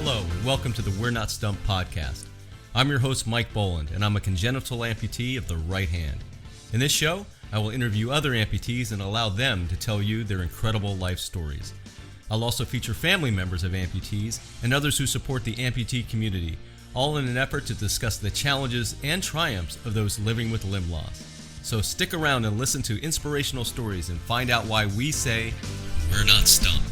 Hello, and welcome to the We're Not Stumped podcast. I'm your host, Mike Boland, and I'm a congenital amputee of the right hand. In this show, I will interview other amputees and allow them to tell you their incredible life stories. I'll also feature family members of amputees and others who support the amputee community, all in an effort to discuss the challenges and triumphs of those living with limb loss. So stick around and listen to inspirational stories and find out why we say, we're not stumped.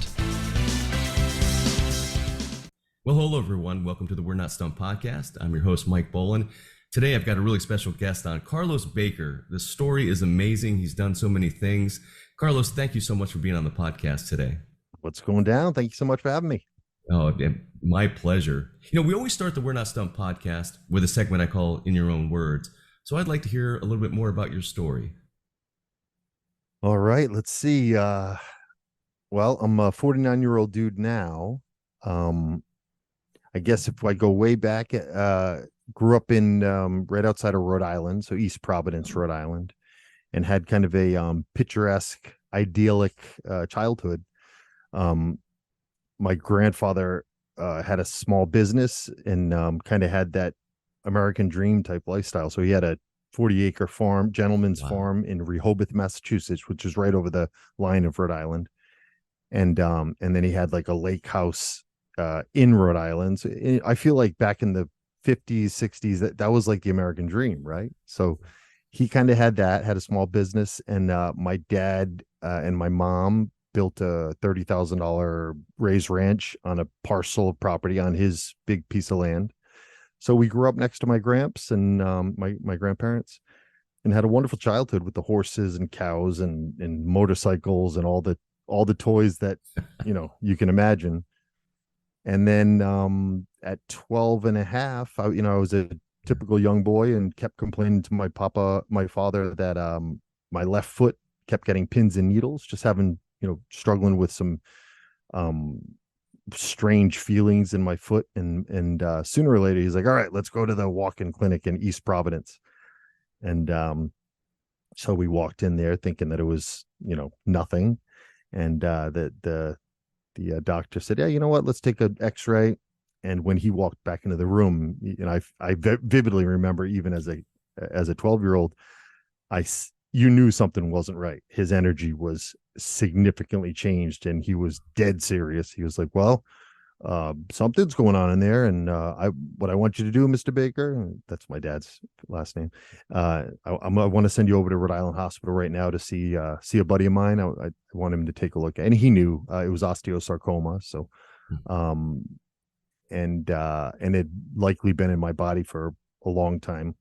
Well, hello everyone. Welcome to the We're Not Stumped podcast. I'm your host, Mike Boland. Today I've got a really special guest on, Carlos Baker. The story is amazing. He's done so many things. Carlos, thank you so much for being on the podcast today. What's going down? Thank you so much for having me. Oh, my pleasure. You know, we always start the We're Not Stumped podcast with a segment I call In Your Own Words. So I'd like to hear a little bit more about your story. All right, let's see. Well, I'm a 49-year-old dude now. I guess if I go way back, grew up in right outside of Rhode Island, so East Providence, Rhode Island, and had kind of a picturesque, idyllic childhood. My grandfather had a small business and kind of had that American dream type lifestyle. So he had a 40-acre farm, gentleman's farm in Rehoboth, Massachusetts, which is right over the line of Rhode Island. And then he had like a lake house in Rhode Island. So I feel like back in the 50s, 60s, that was like the American dream, right? So he kind of had a small business, and my dad and my mom built a $30,000 raised ranch on a parcel of property on his big piece of land. So we grew up next to my gramps and my grandparents, and had a wonderful childhood with the horses and cows and motorcycles and all the toys that you can imagine. And then at 12 and a half, I was a typical young boy and kept complaining to my father that my left foot kept getting pins and needles, just having, struggling with some strange feelings in my foot. And sooner or later, he's like, all right, let's go to the walk-in clinic in East Providence. And so we walked in there thinking that it was, nothing. And the doctor said, yeah, you know what, let's take an x-ray. And when he walked back into the room, I vividly remember, even as a 12-year-old, you knew something wasn't right. His energy was significantly changed, and he was dead serious. He was like, well, something's going on in there, and what I want you to do, Mr. Baker, that's my dad's last name, I want to send you over to Rhode Island Hospital right now to see a buddy of mine. I want him to take a look at, and he knew it was osteosarcoma. So and it had likely been in my body for a long time,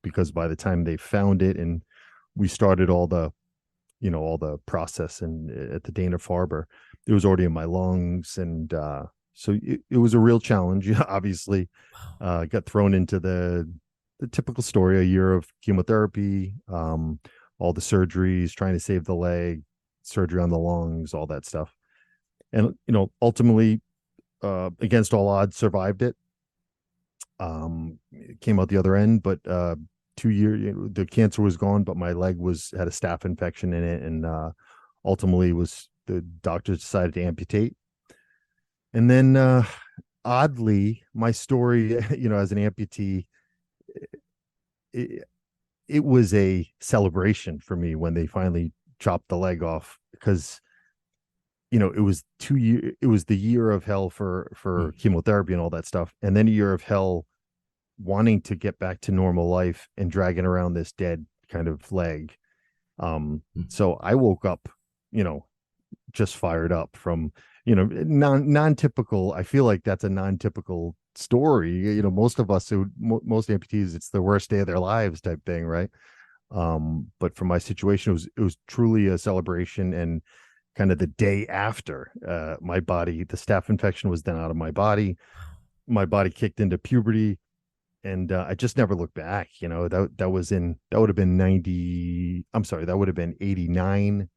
because by the time they found it and we started all the process and at the Dana-Farber, it was already in my lungs. And so it was a real challenge. Obviously, got thrown into the typical story: a year of chemotherapy, all the surgeries, trying to save the leg, surgery on the lungs, all that stuff. And, ultimately, against all odds, survived it. Came out the other end, but 2 years, the cancer was gone, but my leg had a staph infection in it, and ultimately the doctors decided to amputate. And then oddly, my story, as an amputee, it was a celebration for me when they finally chopped the leg off, because it was it was the year of hell for chemotherapy and all that stuff, and then a year of hell wanting to get back to normal life and dragging around this dead kind of leg. So I woke up, just fired up from, non-typical. I feel like that's a non-typical story. Most of us, most amputees, it's the worst day of their lives type thing, right? But for my situation, it was truly a celebration. And kind of the day after, my body, the staph infection was then out of my body. My body kicked into puberty, and I just never looked back. That would have been 90. I'm sorry, that would have been 89.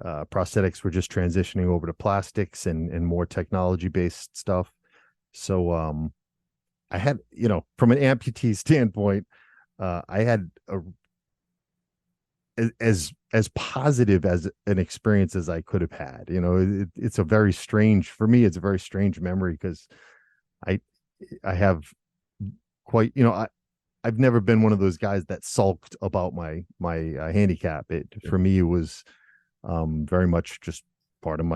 Prosthetics were just transitioning over to plastics and more technology based stuff. So I had, from an amputee standpoint, I had as positive as an experience as I could have had. It's a very strange for me. It's a very strange memory because I I have quite I've never been one of those guys that sulked about my handicap. It for me it was very much just part of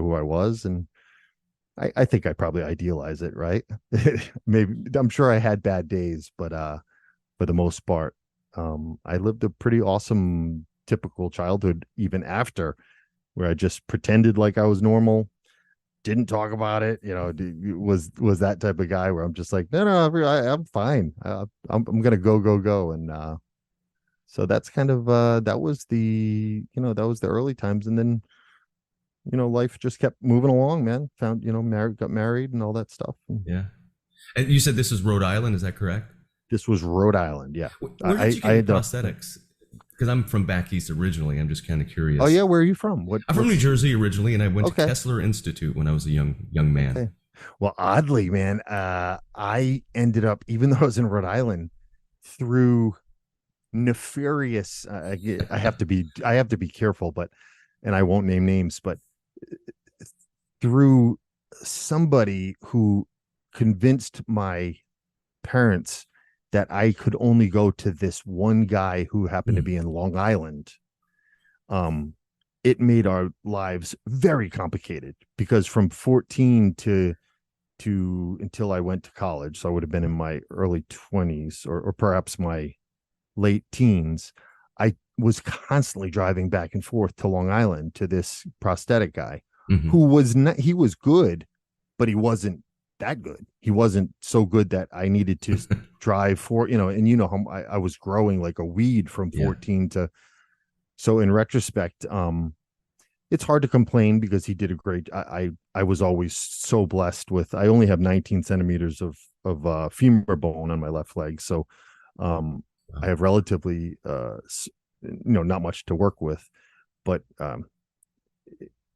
who I was, and I think I probably idealize it, right? Maybe I'm sure I had bad days, but for the most part, I lived a pretty awesome, typical childhood, even after, where I just pretended like I was normal, didn't talk about it. Was that type of guy where I'm just like, no, I'm fine. I'm gonna go, and so that's kind of that was the early times, and then life just kept moving along, man. Found, got married and all that stuff. Yeah. And you said this is Rhode Island, is that correct? This was Rhode Island. Yeah. Where did you get I your ended up, prosthetics? Because I'm from back east originally. I'm just kind of curious. oh yeah. Where are you from? I'm from New Jersey originally, and I went to Okay. Kessler Institute when I was a young man. Okay. Well, oddly, man, I ended up, even though I was in Rhode Island, through nefarious, I have to be careful, but, and I won't name names, but through somebody who convinced my parents that I could only go to this one guy who happened to be in Long Island. Um, it made our lives very complicated because from 14 to until I went to college, so I would have been in my early 20s or perhaps my late teens, I was constantly driving back and forth to Long Island to this prosthetic guy who was not, he was good, but he wasn't that good. He wasn't so good that I needed to drive for, and how I was growing like a weed from 14 to, so in retrospect, it's hard to complain because he did a great, I was always so blessed with, I only have 19 centimeters of femur bone on my left leg. So, I have relatively, not much to work with, but,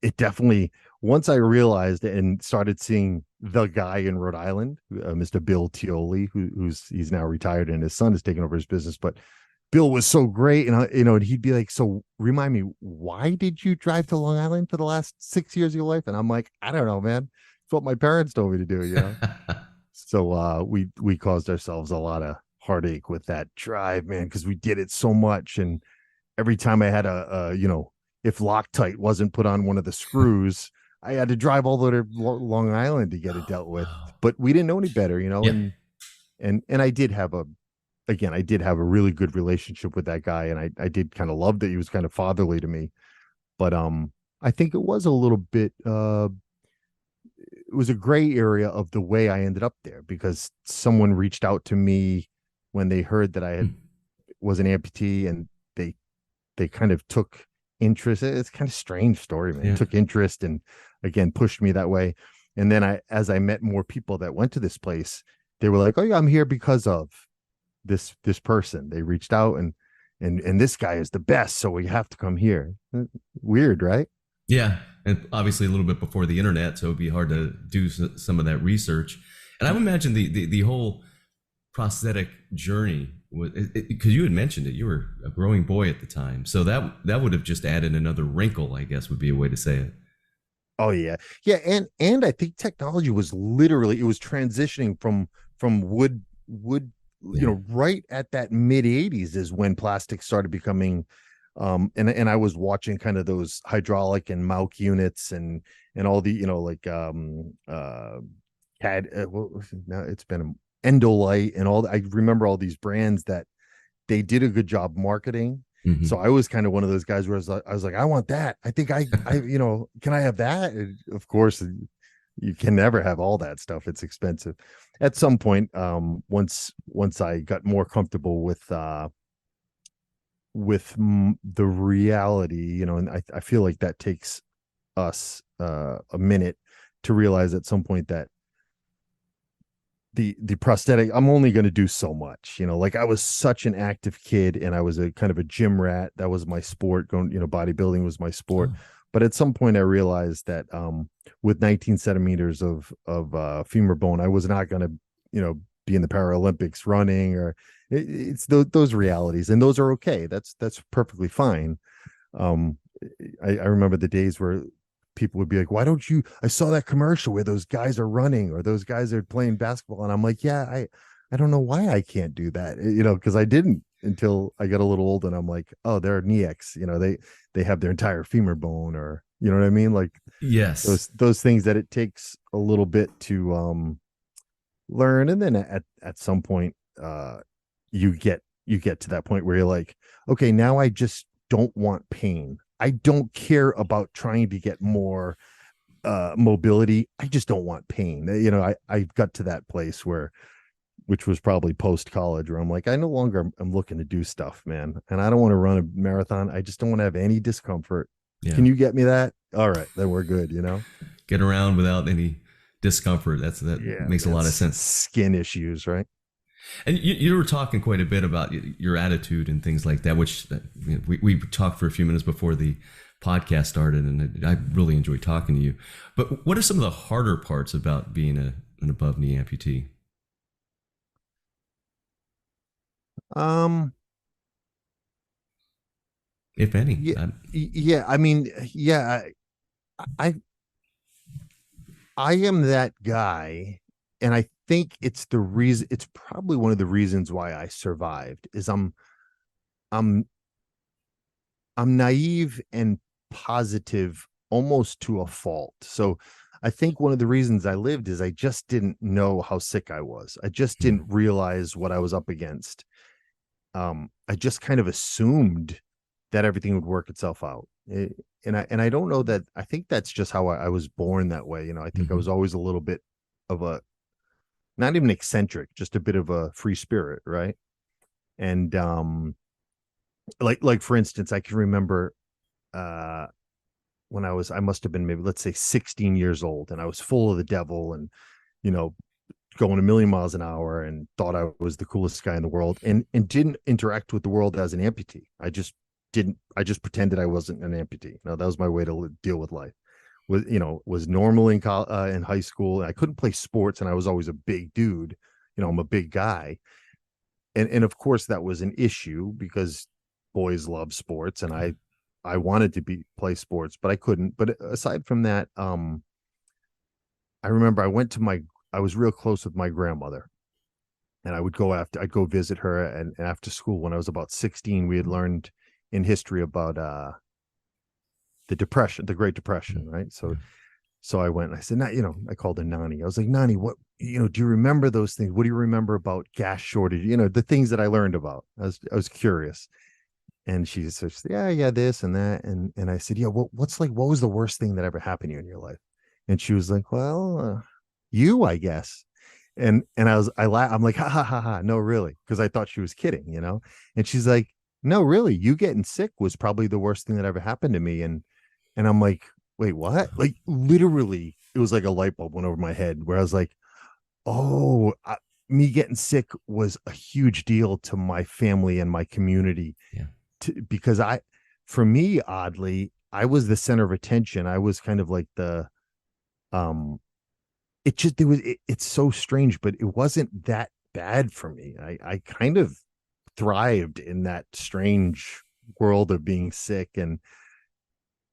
it definitely, once I realized and started seeing the guy in Rhode Island, Mr. Bill Tioli, he's now retired and his son has taken over his business, but Bill was so great. And and he'd be like, so remind me, why did you drive to Long Island for the last 6 years of your life? And I'm like, I don't know, man. It's what my parents told me to do, So we caused ourselves a lot of heartache with that drive, man, because we did it so much. And every time I had if Loctite wasn't put on one of the screws, I had to drive all the way to Long Island to get it dealt with. But we didn't know any better, and I did have I did have a really good relationship with that guy, and I did kind of love that he was kind of fatherly to me. But I think it was a little bit it was a gray area of the way I ended up there, because someone reached out to me when they heard that I was an amputee, and they kind of took interest. It's kind of strange story, man. It took interest and again pushed me that way. And then as I met more people that went to this place, they were like, oh yeah, I'm here because of this person. They reached out and this guy is the best, so we have to come here. Weird, right? Yeah, and obviously a little bit before the internet, so it'd be hard to do some of that research. And I would imagine the whole prosthetic journey, because you had mentioned it, you were a growing boy at the time, so that would have just added another wrinkle, I guess would be a way to say it. Oh yeah, yeah, and I think technology was literally, it was transitioning from wood, right at that mid 80s is when plastic started becoming, and I was watching kind of those hydraulic and Mauk units and all the CAD, now it's been Endolite and all. I remember all these brands that they did a good job marketing. So I was kind of one of those guys where I was like, I want that. I think I can I have that? And of course, you can never have all that stuff. It's expensive. At some point, once I got more comfortable with the reality, and I feel like that takes us a minute to realize at some point that the prosthetic, I'm only going to do so much, like I was such an active kid and I was a kind of a gym rat. That was my sport. Going, bodybuilding was my sport. But at some point I realized that with 19 centimeters of femur bone, I was not going to, be in the Paralympics running, or it's those realities, and those are okay. That's perfectly fine. um I remember the days where people would be like, why don't you, I saw that commercial where those guys are running or those guys are playing basketball, and I'm like, yeah, I don't know why I can't do that, because I didn't until I got a little old, and I'm like, oh, they're NEX, they have their entire femur bone, or you know what I mean, like Yes. those things that it takes a little bit to learn, and then at some point you get to that point where you're like, okay, now I just don't want pain. I don't care about trying to get more mobility. I just don't want pain. I got to that place where, which was probably post college, where I'm like, I no longer am looking to do stuff, man, and I don't want to run a marathon. I just don't want to have any discomfort. Yeah. Can you get me that? All right, then we're good. Get around without any discomfort. That Yeah, makes a lot of that's sense. skin issues, right? And you were talking quite a bit about your attitude and things like that, which we talked for a few minutes before the podcast started, and I really enjoyed talking to you. But what are some of the harder parts about being an above knee amputee, Um, if any? yeah, yeah. I mean, yeah, I I am that guy, and I think it's the reason. It's probably one of the reasons why I survived. Is I'm I'm naive and positive almost to a fault. So I think one of the reasons I lived is I just didn't know how sick I was. I just didn't realize what I was up against. I just kind of assumed that everything would work itself out. And I don't know that. I think that's just how I was born that way. I think I Mm-hmm. was always a little bit of a, not even eccentric, just a bit of a free spirit, right? And like for instance, I can remember uh when I must have been maybe, let's say, 16 years old, and I was full of the devil, and you know going a million miles an hour, and thought I was the coolest guy in the world, and didn't interact with the world as an amputee. I just pretended I wasn't an amputee. That was my way to deal with life. Was normal in high school, and I couldn't play sports, and I was always a big dude. I'm a big guy, and of course that was an issue because boys love sports, and I wanted to play sports, but I couldn't. But aside from that, I remember I was real close with my grandmother, and I'd go visit her, and after school when I was about 16, we had learned in history about the depression, the Great Depression, right? So I went and I said, I called her Nani. I was like, Nani, what, do you remember those things? What do you remember about gas shortage? The things that I learned about. I was curious. And she said, yeah, this and that. And I said, yeah, what was the worst thing that ever happened to you in your life? And she was like, well, you, I guess. And I'm like, ha ha ha ha. No, really. Cause I thought she was kidding. And she's like, no, really, you getting sick was probably the worst thing that ever happened to me. And I'm like, wait, what? Like literally, it was like a light bulb went over my head where I was like, oh, me getting sick was a huge deal to my family and my community. Yeah. Because for me, oddly, I was the center of attention. I was kind of like um, it's so strange, but it wasn't that bad for me. I kind of thrived in that strange world of being sick, and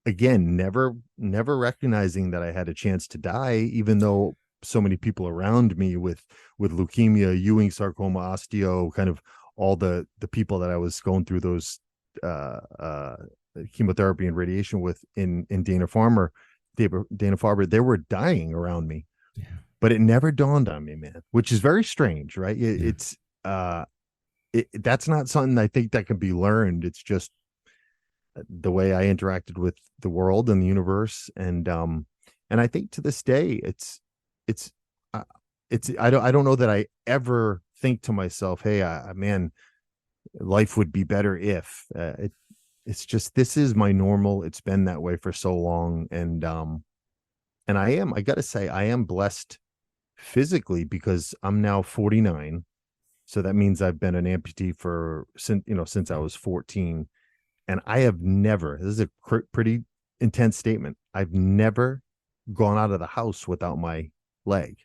again, never recognizing that I had a chance to die, even though so many people around me with leukemia, Ewing sarcoma, osteo, kind of all the people that I was going through those uh uh chemotherapy and radiation with in Dana-Farber, they were dying around me. Yeah. But it never dawned on me, man, which is very strange, right? Yeah. It's that's not something I think that can be learned. It's just the way I interacted with the world and the universe, and I think to this day it's uh, I don't know that I ever think to myself, hey, man, life would be better if it's just, this is my normal. It's been that way for so long, and I gotta say, I am blessed physically because I'm now 49. So that means I've been an amputee since I was 14. And I have never, this is a pretty intense statement, I've never gone out of the house without my leg.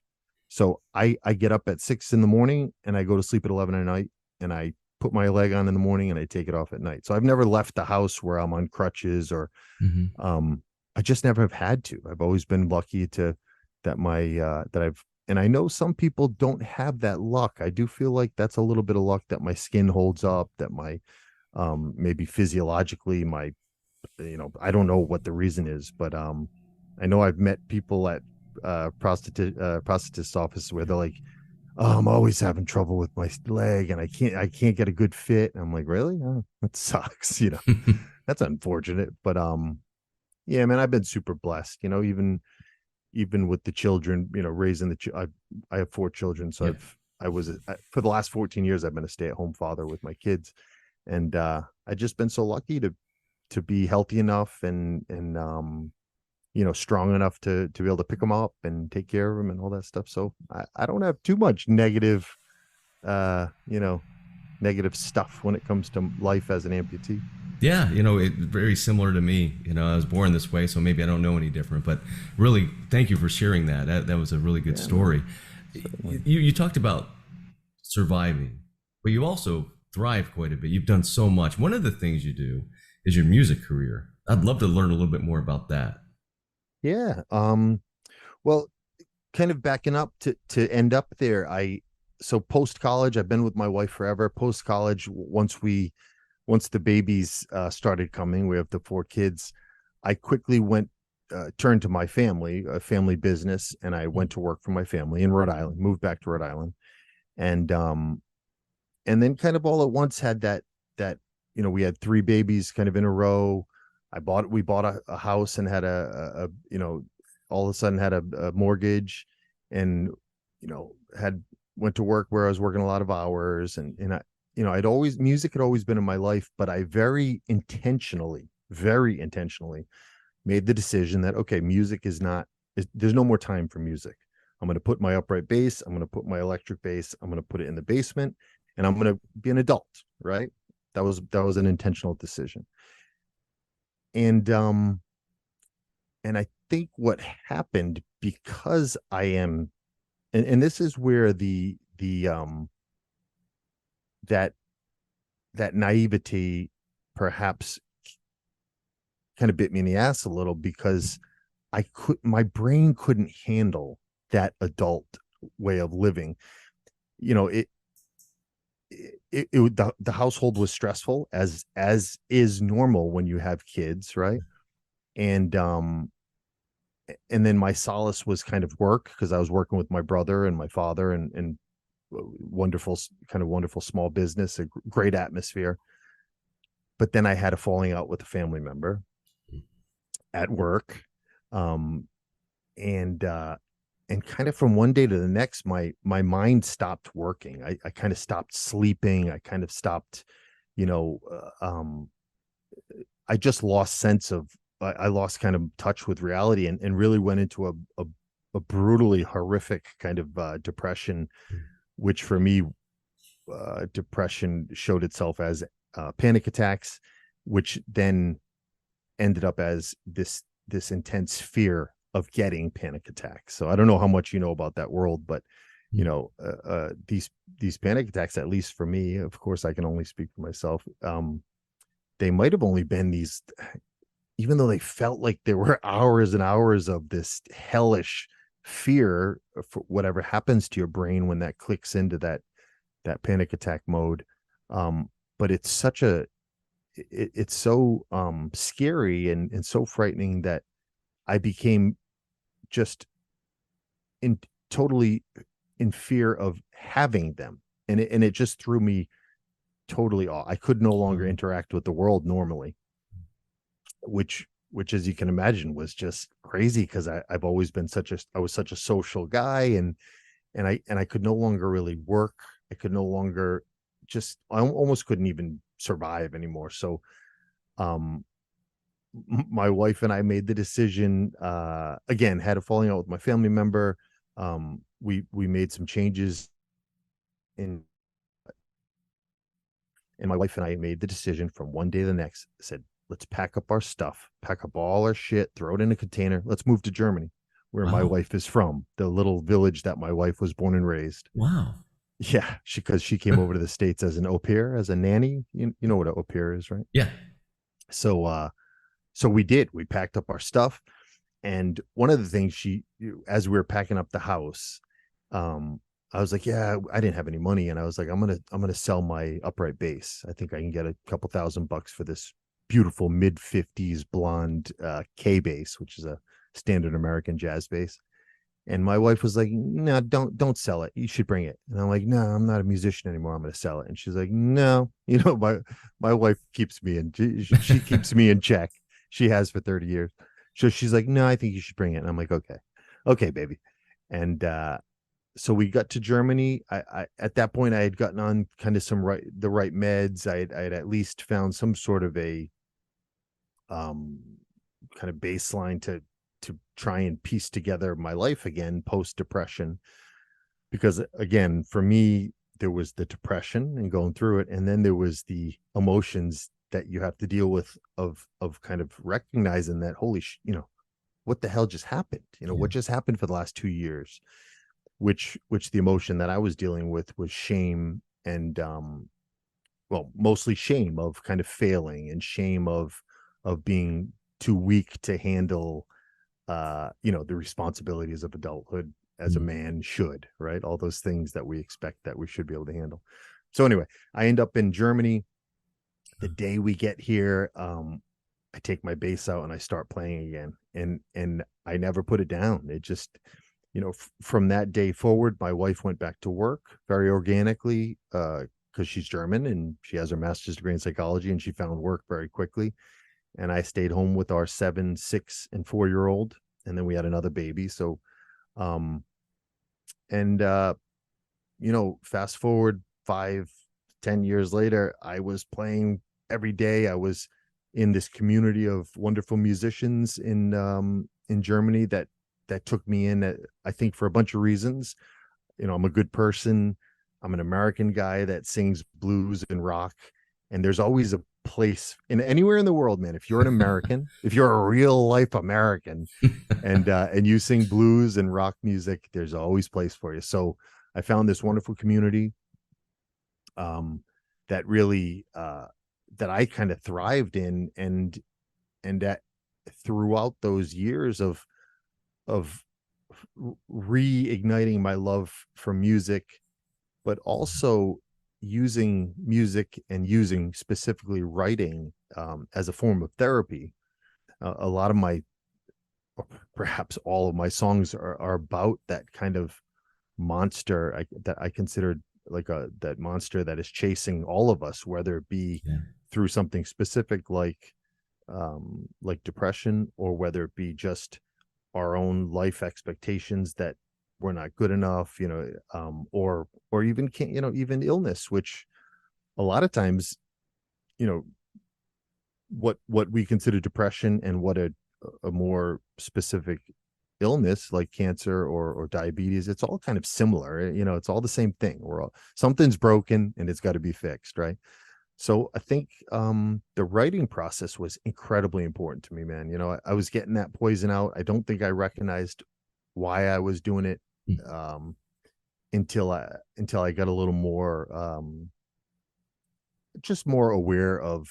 So I get up at 6 in the morning and I go to sleep at 11 at night, and I put my leg on in the morning and I take it off at night. So I've never left the house where I'm on crutches, or Hmm. I just never have had to. I've always been lucky to that my that I've and I know some people don't have that luck. I do feel like that's a little bit of luck that my skin holds up, that my maybe physiologically my I don't know what the reason is, but I know I've met people at prosthetist office where they're like, oh, I'm always having trouble with my leg and I can't get a good fit. And I'm like, really? Oh, that sucks. That's unfortunate. But yeah, man, I've been super blessed, even with the children, raising I have 4 children. So Yeah. for the last 14 years, I've been a stay-at-home father with my kids. And I've just been so lucky to be healthy enough and strong enough to be able to pick them up and take care of them and all that stuff. So I don't have too much uh, you know, negative stuff when it comes to life as an amputee. Yeah, very similar to me. I was born this way, so maybe I don't know any different. But really, thank you for sharing that. That was a really good Yeah, man, story. certainly. You talked about surviving, but you also thrive quite a bit. You've done so much. One of the things you do is your music career. I'd love to learn a little bit more about that. Yeah. Well, kind of backing up to end up there, so post college, I've been with my wife forever. Post college, once the babies started coming, we have the 4 kids. I quickly turned to my family, a family business, and I went to work for my family in Rhode Island. Moved back to Rhode Island, and then kind of all at once had that we had 3 babies kind of in a row. We bought a house and had all of a sudden had a mortgage, and had went to work where I was working a lot of hours, and I I'd always music had always been in my life, but I very intentionally made the decision that, okay, music there's no more time for music. I'm going to put my upright bass, I'm going to put my electric bass, I'm going to put it in the basement, and I'm going to be an adult, right? That was an intentional decision. And I think what happened, because I am, and this is where the that that naivety perhaps kind of bit me in the ass a little, because my brain couldn't handle that adult way of living. You know, the household was stressful, as is normal when you have kids, right? And then my solace was kind of work, because I was working with my brother and my father, and wonderful small business, a great atmosphere. But then I had a falling out with a family member at work, um, and kind of from one day to the next, my mind stopped working. I kind of stopped sleeping. I kind of stopped, you know, I just lost sense of. I lost kind of touch with reality, and really went into a brutally horrific kind of depression, which for me, depression showed itself as panic attacks, which then ended up as this intense fear of getting panic attacks. So I don't know how much you know about that world, but these panic attacks, at least for me, of course, I can only speak for myself. They might have only been these, even though they felt like there were hours and hours of this hellish fear for whatever happens to your brain when that clicks into that panic attack mode. But it's so scary and so frightening that I became just in totally in fear of having them. And it just threw me totally off. I could no longer interact with the world normally, which as you can imagine was just crazy, because I've always been I was such a social guy, and I could no longer really work. I could no longer I almost couldn't even survive anymore. So um my wife and I made the decision, again, had a falling out with my family member. We made some changes in and my wife and I made the decision from one day to the next, said, let's pack up our stuff, pack up all our shit, throw it in a container. Let's move to Germany. where my Wow. wife is from, the little village that my wife was born and raised. Wow. Yeah, because she came over to the States as an au pair, as a nanny. You know what an au pair is, right? Yeah. So so we packed up our stuff. And one of the things as we were packing up the house, I was like, yeah, I didn't have any money. And I was like, I'm gonna sell my upright bass. I think I can get a couple $1,000 for this beautiful mid-50s blonde K bass, which is a standard American jazz bass. And my wife was like, no, don't sell it. You should bring it. And I'm like, no, I'm not a musician anymore. I'm going to sell it. And she's like, no, my wife keeps me in, she keeps me in check. She has for 30 years. So she's like, no, I think you should bring it. And I'm like, okay, baby. And, so we got to Germany. I at that point I had gotten on kind of the right meds. I had at least found some sort of a, kind of baseline to try and piece together my life again post depression, because again for me there was the depression and going through it, and then there was the emotions that you have to deal with of kind of recognizing that what the hell just happened, what just happened for the last 2 years, which the emotion that I was dealing with was shame, and well, mostly shame of kind of failing, and shame of being too weak to handle the responsibilities of adulthood as a man should, right? All those things that we expect that we should be able to handle. So anyway, I end up in Germany. The day we get here, I take my bass out and I start playing again, and I never put it down. It just, from that day forward, my wife went back to work very organically, because she's German and she has her master's degree in psychology, and she found work very quickly. And I stayed home with our 7, 6, and 4-year-old, and then we had another baby. So, and fast forward 5, 10 years later, I was playing every day. I was in this community of wonderful musicians in Germany that took me in, I think for a bunch of reasons. I'm a good person. I'm an American guy that sings blues and rock, and there's always a place in anywhere in the world, man. If you're an American, if you're a real life American, and you sing blues and rock music, there's always place for you. So I found this wonderful community that really that I kind of thrived in, and that throughout those years of reigniting my love for music, but also using music and using specifically writing as a form of therapy. A lot of my, or perhaps all of my songs are about that kind of monster that I considered like that monster that is chasing all of us, whether it be through something specific like depression, or whether it be just our own life expectations that we're not good enough, or even even illness, which a lot of times, what we consider depression and what a more specific illness like cancer or diabetes, it's all kind of similar. It's all the same thing. Something's broken and it's got to be fixed, right? So I think the writing process was incredibly important to me, man. I was getting that poison out. I don't think I recognized why I was doing it until I got a little more just more aware of,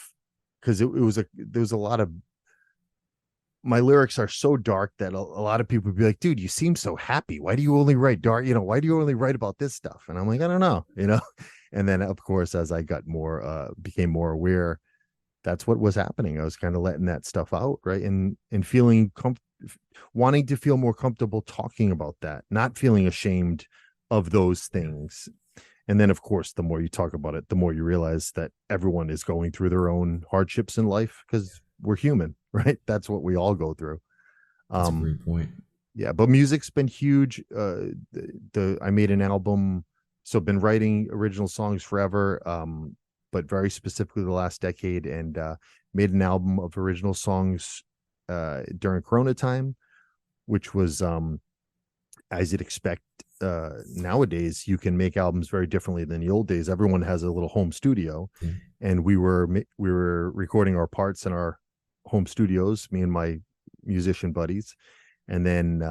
because there was a lot of, my lyrics are so dark that a lot of people would be like, dude, you seem so happy. Why do you only write dark? Why do you only write about this stuff? And I'm like, I don't know, And then of course, as I got more, became more aware, that's what was happening. I was kind of letting that stuff out. Right. And feeling wanting to feel more comfortable talking about that, not feeling ashamed of those things. And then of course, the more you talk about it, the more you realize that everyone is going through their own hardships in life, because we're human, right? That's what we all go through. That's a great point. Yeah, but music's been huge. I made an album, so I've been writing original songs forever, but very specifically the last decade, and made an album of original songs during Corona time, which was, as you'd expect, nowadays you can make albums very differently than the old days. Everyone has a little home studio, and we were recording our parts in our home studios, me and my musician buddies, and then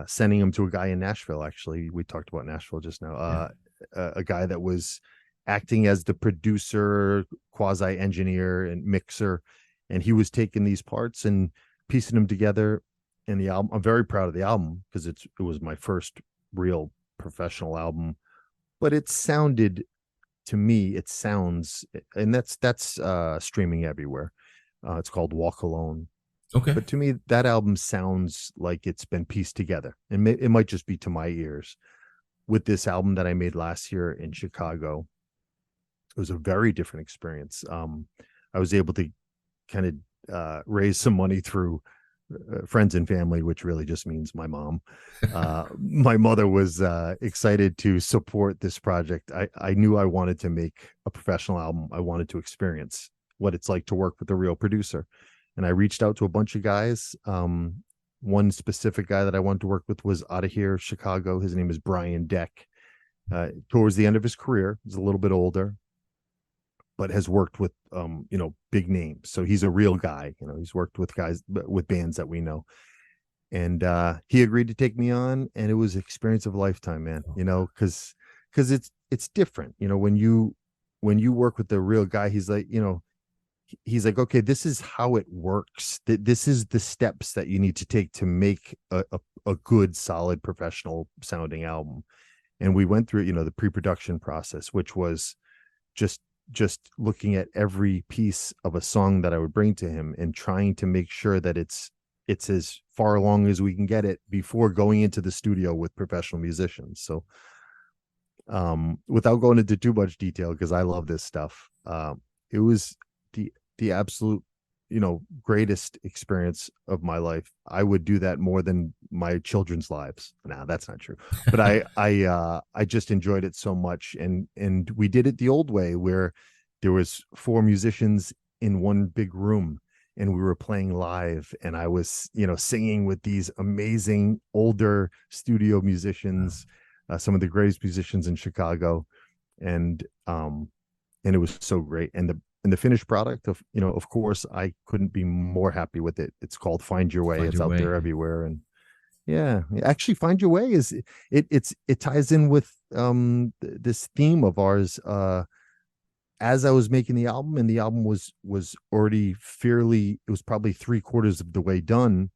sending them to a guy in Nashville. Actually, we talked about Nashville just now. A guy that was acting as the producer, quasi engineer, and mixer, and he was taking these parts and piecing them together in the album. I'm very proud of the album because it was my first real professional album, but it sounded, to me, it sounds, and that's streaming everywhere. It's called Walk Alone. Okay. But to me, that album sounds like it's been pieced together, and it might just be to my ears. With this album that I made last year in Chicago, it was a very different experience. I was able to kind of raise some money through friends and family, which really just means my mom. My mother was excited to support this project. I knew I wanted to make a professional album. I wanted to experience what it's like to work with a real producer. And I reached out to a bunch of guys. One specific guy that I wanted to work with was out of here, Chicago. His name is Brian Deck. Towards the end of his career, he's a little bit older, but has worked with big names. So he's a real guy. He's worked with guys, with bands that we know. And he agreed to take me on, and it was an experience of a lifetime, man. Because it's different. When you work with the real guy, he's like, okay, this is how it works. This is the steps that you need to take to make a good, solid, professional sounding album. And we went through, the pre-production process, which was just looking at every piece of a song that I would bring to him and trying to make sure that it's as far along as we can get it before going into the studio with professional musicians. So without going into too much detail, because I love this stuff, it was the absolute greatest experience of my life. I would do that more than my children's lives. Nah, that's not true. But I just enjoyed it so much. And we did it the old way, where there was 4 musicians in one big room and we were playing live, and I was, singing with these amazing older studio musicians, some of the greatest musicians in Chicago. And it was so great. And the finished product of course, I couldn't be more happy with it. It's called Find Your Way. It's out there everywhere. And yeah, actually Find Your Way is it ties in with this theme of ours. As I was making the album, and the album was already it was probably 3/4 of the way done.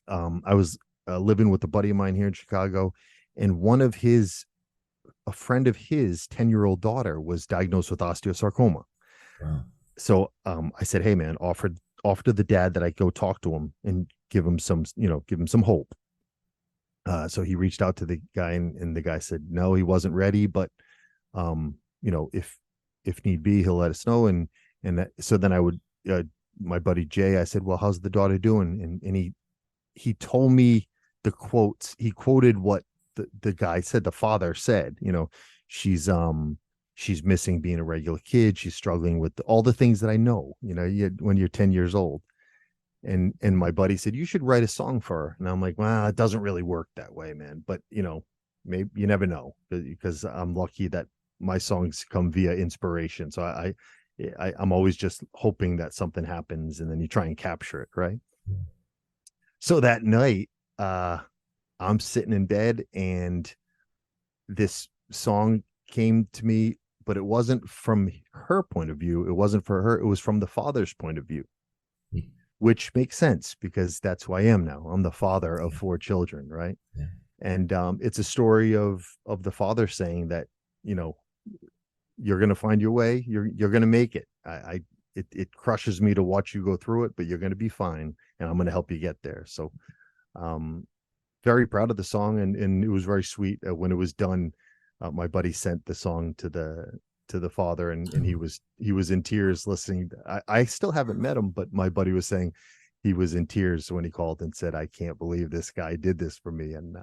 I was living with a buddy of mine here in Chicago, and a friend of his 10-year-old daughter was diagnosed with osteosarcoma. Wow. So I said, hey man, offer to the dad that I go talk to him and give him some hope. So he reached out to the guy, and the guy said no, he wasn't ready, but if need be, he'll let us know. So then I would, my buddy Jay, I said, well, how's the daughter doing? And he told me the quotes. He quoted what the guy said, the father said, she's missing being a regular kid. She's struggling with all the things that I know, when you're 10 years old. And my buddy said, you should write a song for her. And I'm like, well, it doesn't really work that way, man. But, maybe you never know, because I'm lucky that my songs come via inspiration. So I'm always just hoping that something happens, and then you try and capture it. Right. Yeah. So that night, I'm sitting in bed, and this song came to me, but it wasn't from her point of view. It wasn't for her. It was from the father's point of view, which makes sense because that's who I am now. I'm the father of 4 children. Right. Yeah. And it's a story of the father saying that, you're going to find your way. You're going to make it. It crushes me to watch you go through it, but you're going to be fine. And I'm going to help you get there. So, very proud of the song. And it was very sweet. When it was done, my buddy sent the song to the father, and he was in tears listening. I still haven't met him, but my buddy was saying he was in tears when he called and said, I can't believe this guy did this for me. And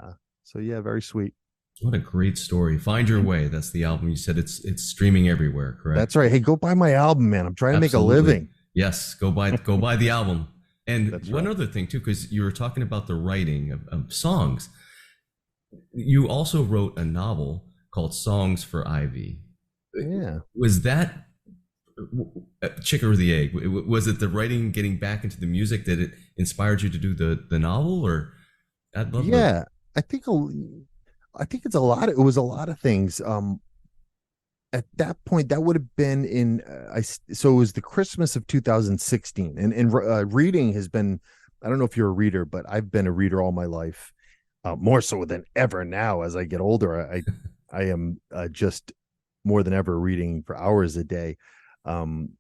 so, yeah, very sweet. What a great story. Find Your Way. That's the album. You said it's streaming everywhere, correct? That's right. Hey, go buy my album, man. I'm trying to make a living. Yes. Go buy the album. And That's one right. other thing too, because you were talking about the writing of songs. You also wrote a novel called Songs for Ivy. Yeah. Was that chicken or the egg? Was it the writing getting back into the music that it inspired you to do the novel, or I'd love to. Yeah, I think I think it's a lot. It was a lot of things. At that point, that would have been in so it was the Christmas of 2016, and reading has been. I don't know if you're a reader, but I've been a reader all my life, more so than ever now as I get older. I am just more than ever reading for hours a day. Um,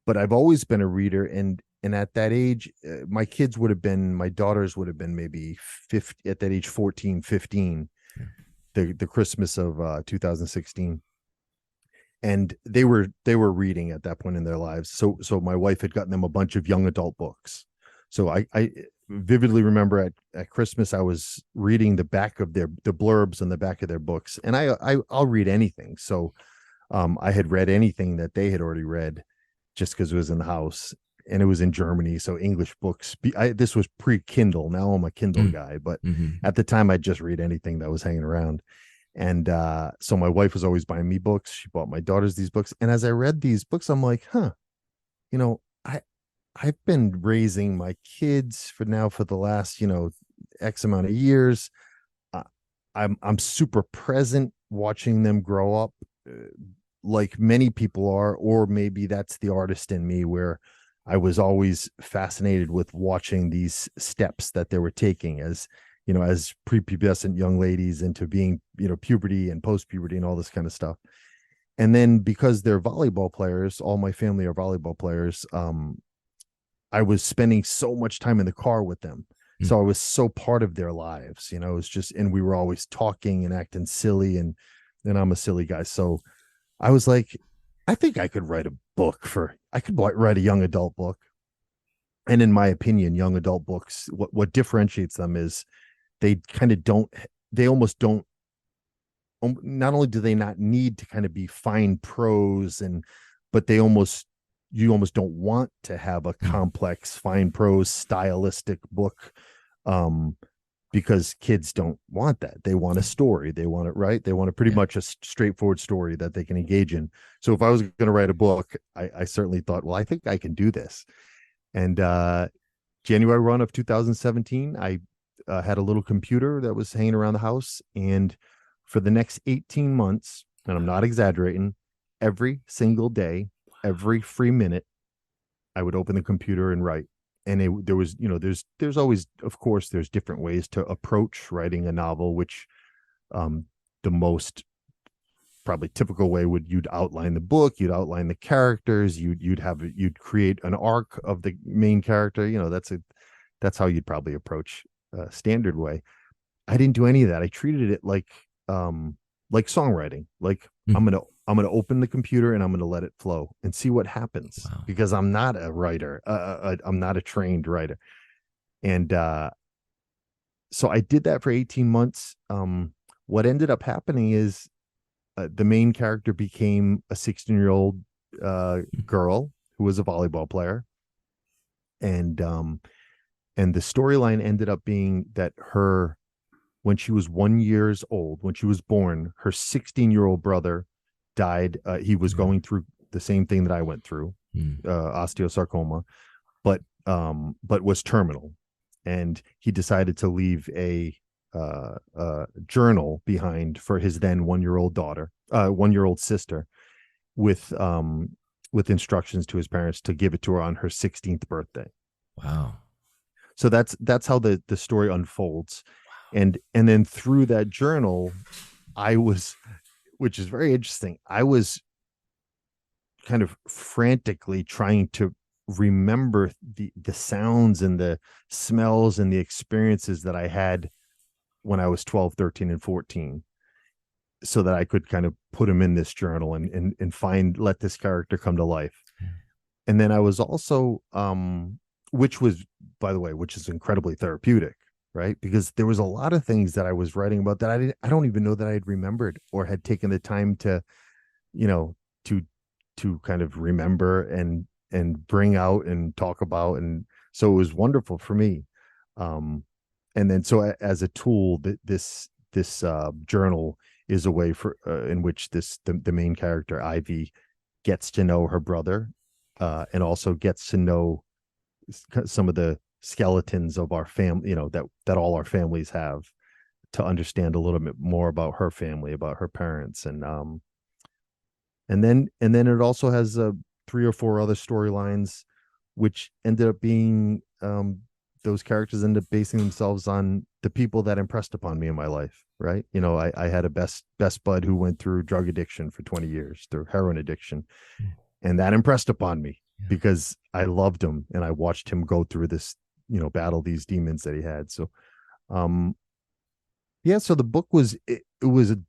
but I've always been a reader, and at that age, my daughters would have been maybe 50 at that age, 14, 15, Yeah. the Christmas of 2016. And they were reading at that point in their lives. So my wife had gotten them a bunch of young adult books. So I vividly remember at Christmas I was reading the blurbs on the back of their books, and I'll read anything. So I had read anything that they had already read just because it was in the house, and it was in Germany. So English books, this was pre-Kindle. Now I'm a Kindle guy, but Mm-hmm. at the time I'd just read anything that was hanging around. And so my wife was always buying me books. She bought my daughters these books. And as I read these books, I'm like, you know, I've been raising my kids for the last, X amount of years. Uh, I'm super present watching them grow up, like many people are, or maybe that's the artist in me where I was always fascinated with watching these steps that they were taking as prepubescent young ladies into being, puberty and post-puberty and all this kind of stuff. And then because they're volleyball players, all my family are volleyball players. I was spending so much time in the car with them. So I was so part of their lives, it was just, and we were always talking and acting silly, and I'm a silly guy. So I was like, I think I could write a book I could write a young adult book. And in my opinion, young adult books, what differentiates them is they kind of don't, they almost don't, not only do they not need to kind of be fine prose but you almost don't want to have a complex fine prose stylistic book, because kids don't want that. They want a story. They want it right. They want pretty much a straightforward story that they can engage in. So if I was going to write a book, I certainly thought, well, I think I can do this. And January 1 of 2017, I had a little computer that was hanging around the house. And for the next 18 months, and I'm not exaggerating, every single day, every free minute, I would open the computer and write. And there was, there's always, of course, there's different ways to approach writing a novel, which the most probably typical way you'd outline the book, you'd outline the characters, you'd create an arc of the main character. That's how you'd probably approach a standard way. I didn't do any of that. I treated it like songwriting. Like I'm gonna open the computer and I'm gonna let it flow and see what happens. Wow. Because I'm not a writer. I'm not a trained writer. And so I did that for 18 months. What ended up happening is the main character became a 16-year-old girl who was a volleyball player. And the storyline ended up being that when she was 1 year old, when she was born, her 16-year-old brother died. He was going through the same thing that I went through, osteosarcoma, but was terminal. And he decided to leave a journal behind for his then 1-year-old sister, with instructions to his parents to give it to her on her 16th birthday. Wow. So that's how the story unfolds. And then through that journal, which is very interesting, I was kind of frantically trying to remember the sounds and the smells and the experiences that I had when I was 12, 13, and 14, so that I could kind of put them in this journal and let this character come to life. And then I was also, which is incredibly therapeutic, right? Because there was a lot of things that I was writing about that I don't even know that I had remembered or had taken the time to, to kind of remember and bring out and talk about. And so it was wonderful for me. And then, so as a tool, this journal is a way in which the main character Ivy gets to know her brother, and also gets to know some of the skeletons of our family, that all our families have, to understand a little bit more about her family, about her parents. And then it also has 3 or 4 other storylines, which ended up being, those characters end up basing themselves on the people that impressed upon me in my life. Right. I had a best bud who went through drug addiction for 20 years, through heroin addiction. And that impressed upon me because I loved him and I watched him go through this, battle these demons that he had. So, yeah, so the book was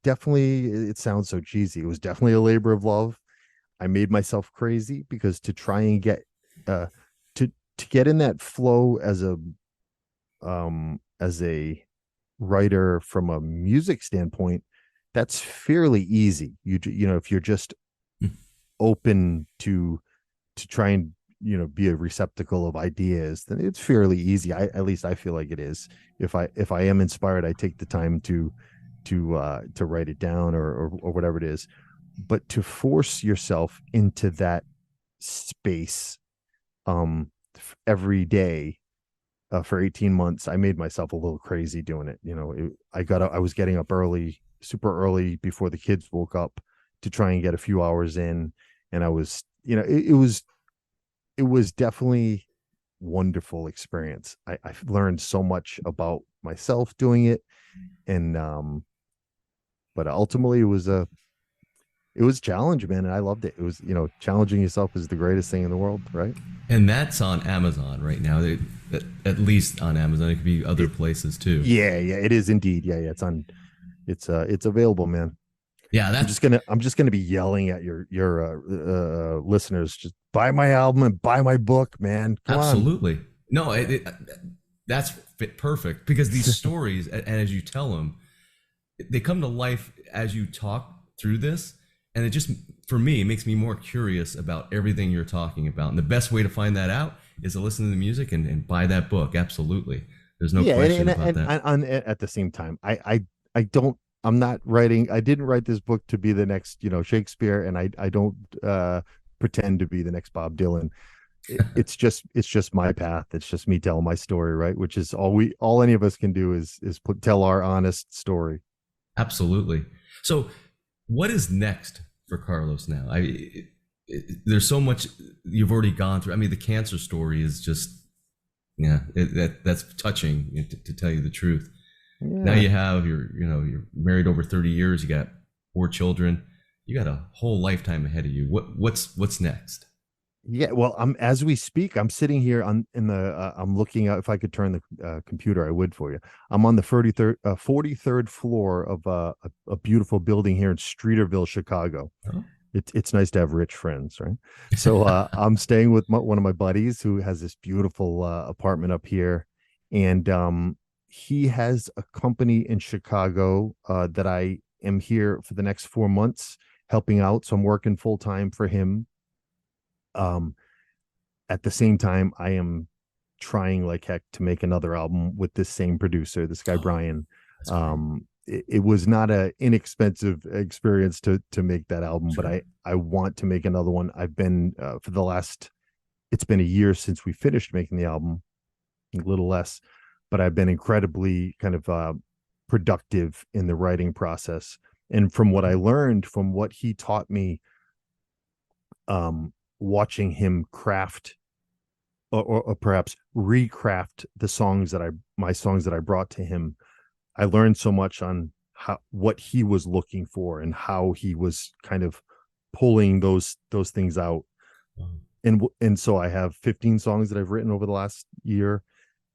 definitely, it sounds so cheesy. It was definitely a labor of love. I made myself crazy because to try and get to get in that flow as a writer from a music standpoint, that's fairly easy. If you're just open to try and be a receptacle of ideas, then it's fairly easy. At least I feel like it is. If I am inspired, I take the time to write it down or whatever it is. But to force yourself into that space every day for 18 months, I made myself a little crazy doing it. I was getting up early, super early, before the kids woke up, to try and get a few hours in. And I was, it was definitely wonderful experience. I learned so much about myself doing it. And but ultimately it was challenging, man, and I loved it. It was, challenging yourself is the greatest thing in the world, right? And that's on Amazon right now. At least on Amazon. It could be other places too. Yeah, it is indeed. Yeah, it's available, man. Yeah, I'm just gonna be yelling at your listeners. Just buy my album and buy my book, man. Come absolutely. on. No, that's perfect, because these stories, and as you tell them, they come to life as you talk through this, and it just, for me, it makes me more curious about everything you're talking about. And the best way to find that out is to listen to the music and buy that book. Absolutely, there's no question about that. And at the same time, I'm not writing. I didn't write this book to be the next, Shakespeare, and I don't pretend to be the next Bob Dylan. It's just my path. It's just me telling my story, right? Which is all any of us can do is tell our honest story. Absolutely. So, what is next for Carlos now? There's so much you've already gone through. I mean, the cancer story is just, that's touching, to tell you the truth. Yeah. Now you have you're married over 30 years. You got 4 children. You got a whole lifetime ahead of you. What's next? Yeah, well, as we speak, I'm sitting here I'm looking out. If I could turn the computer, I would for you. I'm on the 43rd floor of a beautiful building here in Streeterville, Chicago. Oh. It's nice to have rich friends, right? So I'm staying with one of my buddies who has this beautiful apartment up here, and he has a company in Chicago that I am here for the next 4 months helping out. So I'm working full time for him. At the same time, I am trying like heck to make another album with this same producer, this guy, Brian. It was not an inexpensive experience to make that album, sure. But I want to make another one. I've been it's been a year since we finished making the album, a little less, but I've been incredibly kind of productive in the writing process. And from what I learned, from what he taught me, watching him craft or perhaps recraft my songs that I brought to him, I learned so much on what he was looking for and how he was kind of pulling those things out. Wow. And so I have 15 songs that I've written over the last year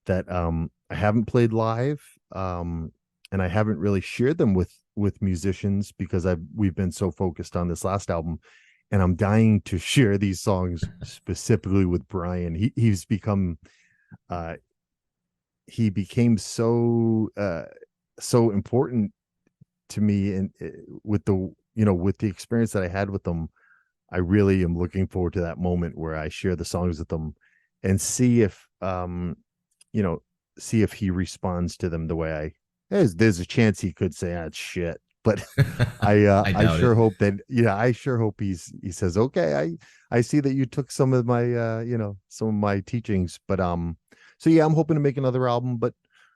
that I haven't played live, and I haven't really shared them with musicians because we've been so focused on this last album. And I'm dying to share these songs specifically with Brian. He became so important to me, and with the experience that I had with them, I really am looking forward to that moment where I share the songs with them and see if he responds to them the way there's a chance he could say, it's shit. But I sure hope that, I sure hope he says, okay, I see that you took some of my, some of my teachings, but so yeah, I'm hoping to make another album, but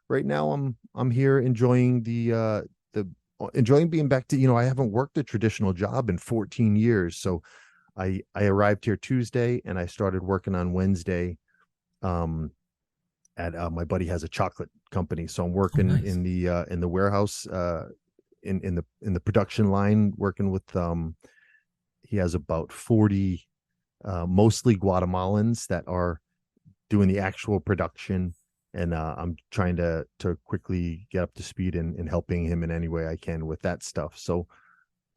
right now I'm here enjoying the enjoying being back to, I haven't worked a traditional job in 14 years. So I arrived here Tuesday and I started working on Wednesday. At my buddy has a chocolate company, so I'm working nice. in the warehouse, in the production line, working with he has about 40 mostly Guatemalans that are doing the actual production, and I'm trying to quickly get up to speed and helping him in any way I can with that stuff. So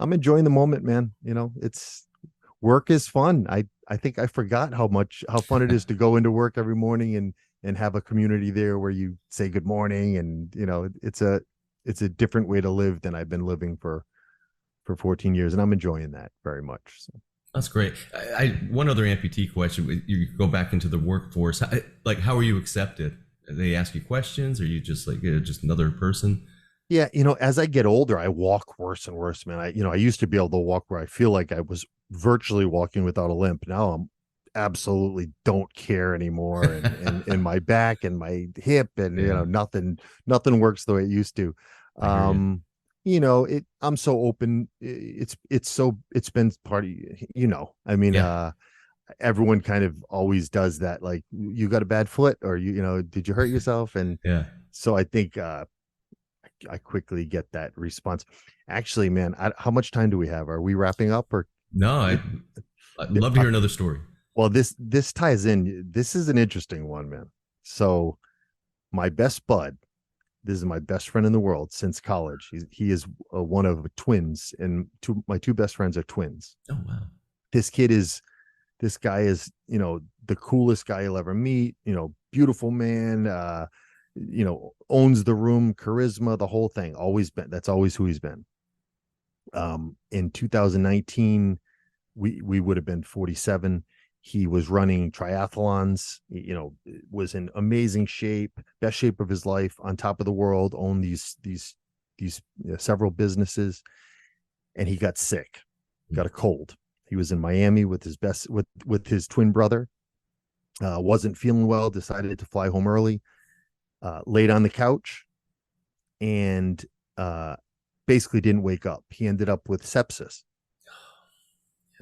I'm enjoying the moment, man. It's work is fun. I think I forgot how fun it is to go into work every morning and have a community there where you say good morning, and it's a different way to live than I've been living for 14 years, and I'm enjoying that very much. So That's great. One other amputee question. You go back into the workforce. How are you accepted? They ask you questions, or you just just another person? yeah, as I get older, I walk worse and worse, man. I used to be able to walk where I feel like I was virtually walking without a limp. Now I'm absolutely don't care anymore, and my back and my hip, and Yeah. nothing works the way it used to. I hear you. I'm so open. It's been part of, I mean, Yeah. everyone kind of always does that. Like, you got a bad foot, or did you hurt yourself? And Yeah. so I think I quickly get that response. Actually, man, how much time do we have? Are we wrapping up, or No, I'd love to hear another story. well, this ties in. This is an interesting one, man. So my best bud, this is my best friend in the world since college. He is one of twins, and my two best friends are twins. Oh wow. This guy is, the coolest guy you'll ever meet. Beautiful man. Owns the room, charisma, the whole thing. That's always who he's been. In 2019, we would have been 47. He was running triathlons, was in amazing shape, best shape of his life, on top of the world, owned these several businesses, and he got sick, got a cold. He was in Miami with his twin brother, wasn't feeling well, decided to fly home early, laid on the couch, and basically didn't wake up. He ended up with sepsis.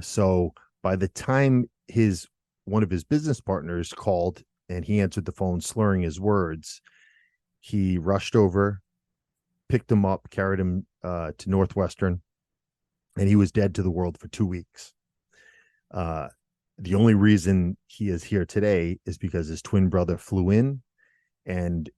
So by the time one of his business partners called and he answered the phone slurring his words, he rushed over, picked him up, carried him to Northwestern, and he was dead to the world for 2 weeks. The only reason he is here today is because his twin brother flew in and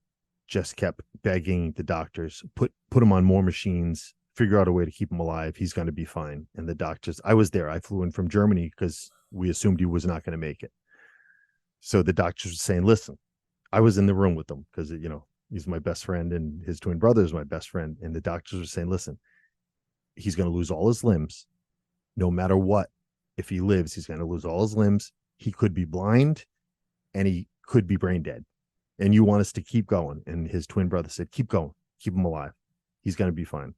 just kept begging the doctors, put him on more machines, figure out a way to keep him alive. He's going to be fine. And the doctors, I was there. I flew in from Germany because we assumed he was not going to make it. So the doctors were saying, listen, I was in the room with him because, he's my best friend and his twin brother is my best friend. And the doctors were saying, listen, he's going to lose all his limbs no matter what. If he lives, he's going to lose all his limbs. He could be blind and he could be brain dead. And you want us to keep going. And his twin brother said, keep going, keep him alive. He's going to be fine.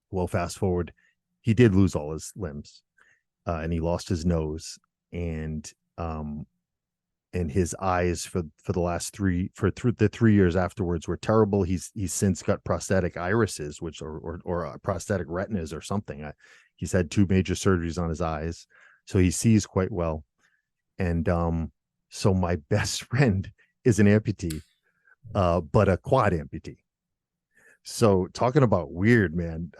Well, fast forward, he did lose all his limbs, and he lost his nose, and his eyes for the 3 years afterwards were terrible. He's since got prosthetic irises, which or prosthetic retinas or something. He's had 2 major surgeries on his eyes, so he sees quite well. And so my best friend is an amputee, but a quad amputee. So talking about weird, man,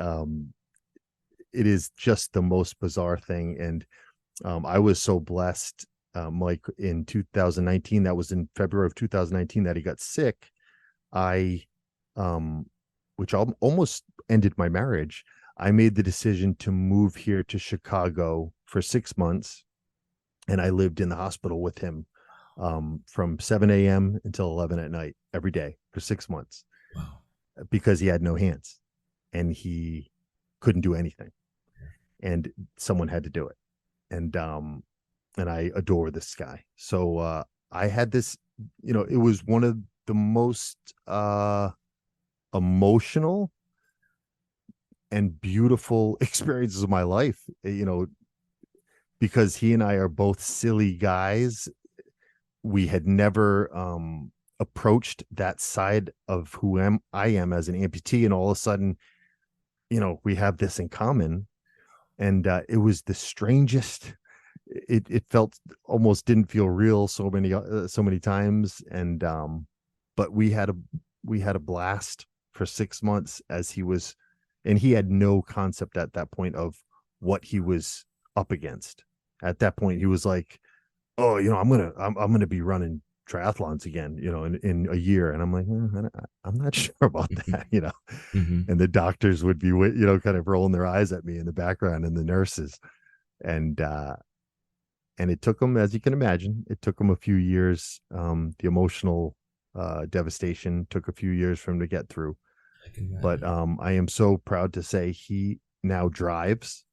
it is just the most bizarre thing. And I was so blessed, Mike, in 2019, that was in February of 2019 that he got sick. Which almost ended my marriage. I made the decision to move here to Chicago for 6 months. And I lived in the hospital with him from 7 a.m. until 11 at night every day for 6 months. Wow. Because he had no hands and he couldn't do anything, and someone had to do it. And I adore this guy. So I had this, it was one of the most emotional and beautiful experiences of my life, because he and I are both silly guys, we had never approached that side of I am as an amputee, and all of a sudden, we have this in common. And it was the strangest. It felt almost didn't feel real so many times, and but we had a blast for 6 months as he was, and he had no concept at that point of what he was up against. At that point, he was like, "Oh, I'm gonna be running triathlons again, in a year." And I'm like, I'm not sure about that, Mm-hmm. And the doctors would be, kind of rolling their eyes at me in the background, and the nurses, and it took him, as you can imagine, it took him a few years. The emotional devastation took a few years for him to get through. But I am so proud to say he now drives.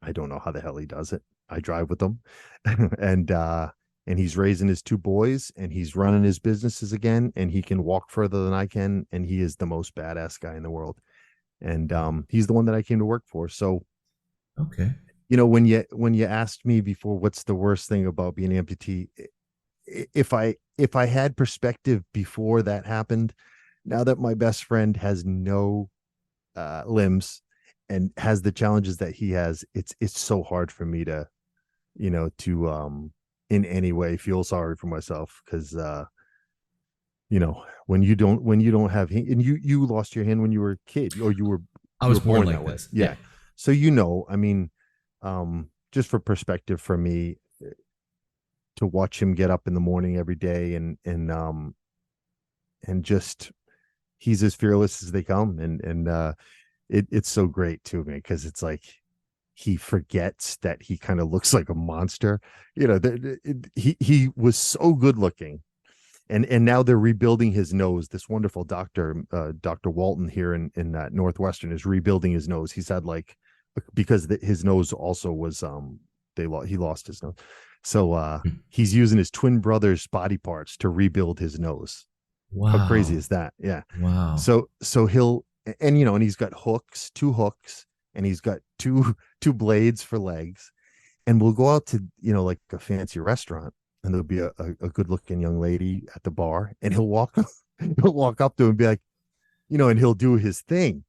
I don't know how the hell he does it. I drive with him, and he's raising his two boys, and he's running his businesses again, and he can walk further than I can, and he is the most badass guy in the world. And he's the one that I came to work for. So, okay. When you asked me before, what's the worst thing about being an amputee? If I had perspective before that happened, now that my best friend has no limbs and has the challenges that he has, it's so hard for me to, in any way feel sorry for myself, because when you don't have, and you lost your hand when you were a kid, or I was born like that way. this. Yeah. So I mean, just for perspective for me, to watch him get up in the morning every day, and just, he's as fearless as they come, and it's so great to me, because it's like he forgets that he kind of looks like a monster. He was so good looking, and now they're rebuilding his nose. This wonderful doctor, Dr. Walton here in Northwestern, is rebuilding his nose. He's had, like, because his nose also was he lost his nose, so he's using his twin brother's body parts to rebuild his nose. Wow. How crazy is that? Yeah. Wow. So he'll, and he's got two hooks, and he's got two blades for legs, and we'll go out to, like a fancy restaurant, and there'll be a good looking young lady at the bar, and he'll walk up to him and be like, and he'll do his thing,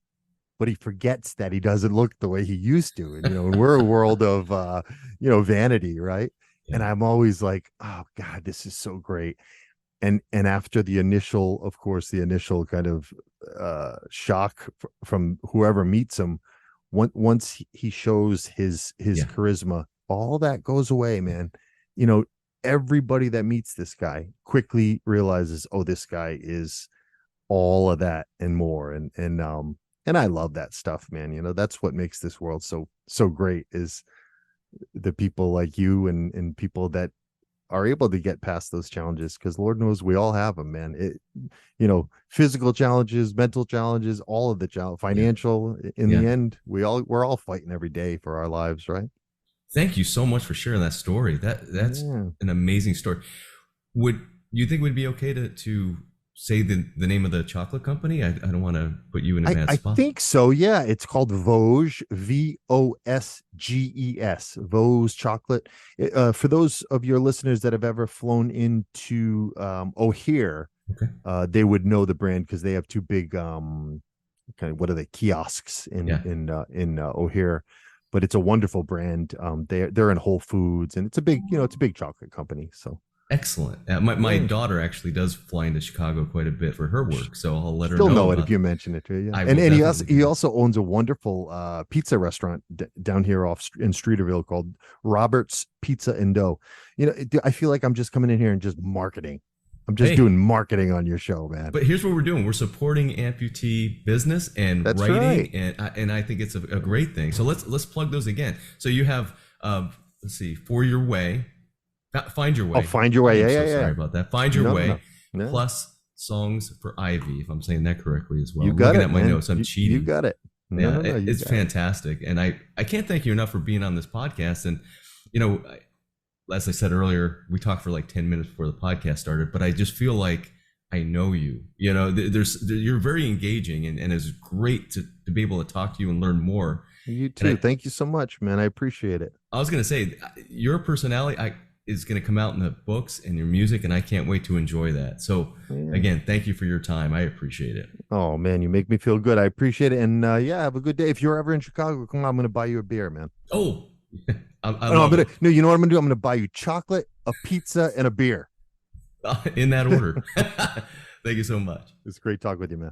but he forgets that he doesn't look the way he used to. And, and we're a world of, vanity. Right. Yeah. And I'm always like, oh God, this is so great. And after the initial kind of shock from whoever meets him, once he shows his charisma, all that goes away, man. Everybody that meets this guy quickly realizes, oh, this guy is all of that and more. And I love that stuff, man. That's what makes this world so great, is the people like you, and people that are able to get past those challenges, because Lord knows we all have them, man. Physical challenges, mental challenges, all of the financial. In the end, we're all fighting every day for our lives, right? Thank you so much for sharing that story. That's an amazing story. Would you think it would be okay to say the name of the chocolate company? I don't want to put you in a bad spot. I think so. Yeah. It's called Vosges, Vosges, Vosges chocolate. For those of your listeners that have ever flown into O'Hare, okay, they would know the brand, because they have two big kind of, what are they, kiosks in O'Hare. But it's a wonderful brand. They're in Whole Foods, and it's a big chocolate company. So excellent. My daughter actually does fly into Chicago quite a bit for her work, so I'll let her Still know it if you mention it to her. Yeah. And he also owns a wonderful pizza restaurant down here in Streeterville called Robert's Pizza and Dough. I feel like I'm just coming in here and just marketing. I'm just doing marketing on your show, man. But here's what we're doing. We're supporting amputee business and That's writing, right. and I think it's a great thing. So let's plug those again. So you have let's see, For Your Way, Find Your Way. Oh, Find Your Way. Yeah. Sorry about that. Find Your Way. No. Plus Songs for Ivy, if I'm saying that correctly as well. You got looking it, at my man. notes. I'm cheating. You got it. It's fantastic, and I can't thank you enough for being on this podcast. And as I said earlier, we talked for like 10 minutes before the podcast started, but I just feel like I know you. You're very engaging, and it's great to be able to talk to you and learn more. You too. Thank you so much, man. I appreciate it. I was going to say, your personality, is going to come out in the books and your music, and I can't wait to enjoy that. So again, thank you for your time. I appreciate it. Oh man, you make me feel good. I appreciate it. And have a good day. If you're ever in Chicago, come on, I'm going to buy you a beer, man. Oh, You know what I'm going to do? I'm going to buy you chocolate, a pizza, and a beer. In that order. Thank you so much. It's great talking with you, man.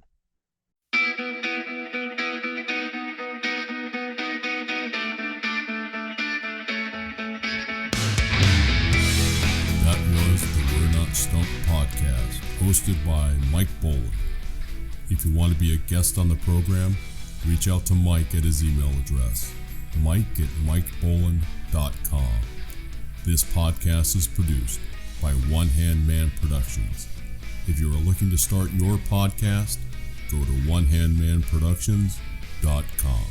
Stumped podcast, hosted by Mike Boland. If you want to be a guest on the program, reach out to Mike at his email address, mike@mikeboland.com. This podcast is produced by One Hand Man Productions. If you are looking to start your podcast, go to onehandmanproductions.com.